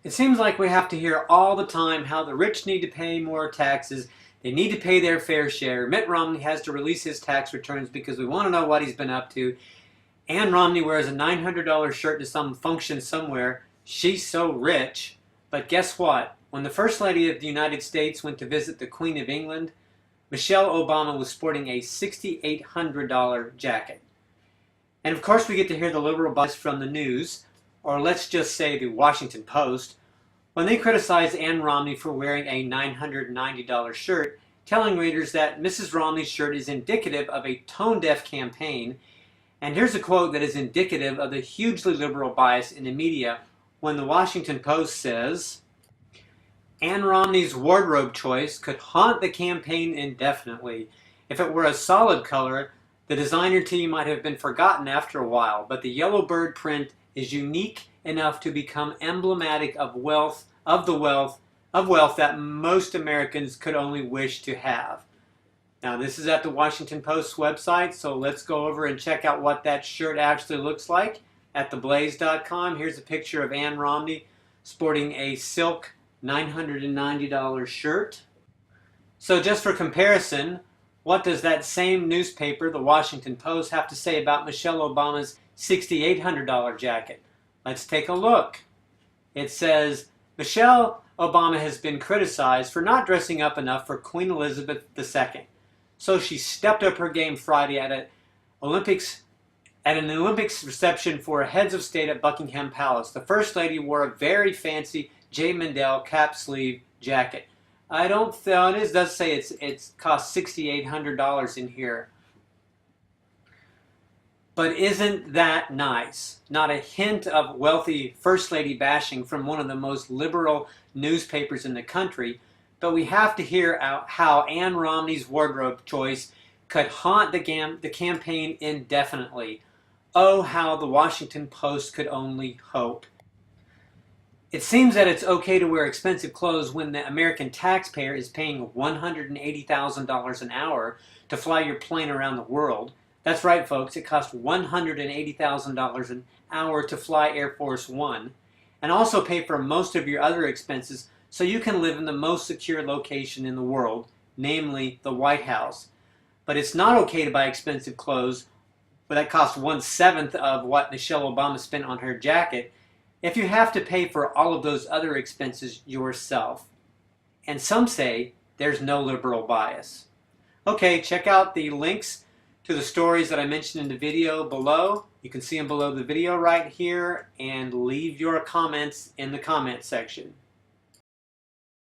It seems like we have to hear all the time how the rich need to pay more taxes. They need to pay their fair share. Mitt Romney has to release his tax returns because we want to know what he's been up to. Ann Romney wears a $900 shirt to some function somewhere. She's so rich. But guess what? When the First Lady of the United States went to visit the Queen of England, Michelle Obama was sporting a $6,800 jacket. And of course we get to hear the liberal buzz from the news, or let's just say the Washington Post, when they criticize Ann Romney for wearing a $990 shirt, telling readers that Mrs. Romney's shirt is indicative of a tone-deaf campaign. And here's a quote that is indicative of the hugely liberal bias in the media when the Washington Post says, Ann Romney's wardrobe choice could haunt the campaign indefinitely. If it were a solid color, the designer team might have been forgotten after a while, but the yellow bird print is unique enough to become emblematic of wealth that most Americans could only wish to have. Now this is at the Washington Post's website, so let's go over and check out what that shirt actually looks like at theblaze.com. Here's a picture of Ann Romney sporting a silk $990 shirt. So just for comparison, what does that same newspaper, the Washington Post, have to say about Michelle Obama's $6,800 jacket? Let's take a look. It says, Michelle Obama has been criticized for not dressing up enough for Queen Elizabeth II. So she stepped up her game Friday at an Olympics reception for heads of state at Buckingham Palace. The First Lady wore a very fancy J. Mendel cap sleeve jacket. I don't think it does say it's cost $6,800 in here. But isn't that nice? Not a hint of wealthy First Lady bashing from one of the most liberal newspapers in the country, but we have to hear how Ann Romney's wardrobe choice could haunt the campaign indefinitely. Oh, how the Washington Post could only hope. It seems that it's okay to wear expensive clothes when the American taxpayer is paying $180,000 an hour to fly your plane around the world. That's right, folks, it costs $180,000 an hour to fly Air Force One, and also pay for most of your other expenses so you can live in the most secure location in the world, namely the White House. But it's not okay to buy expensive clothes that cost 1/7 of what Michelle Obama spent on her jacket if you have to pay for all of those other expenses yourself. And some say there's no liberal bias. Okay, check out the links to the stories that I mentioned in the video below. You can see them below the video right here, and leave your comments in the comment section.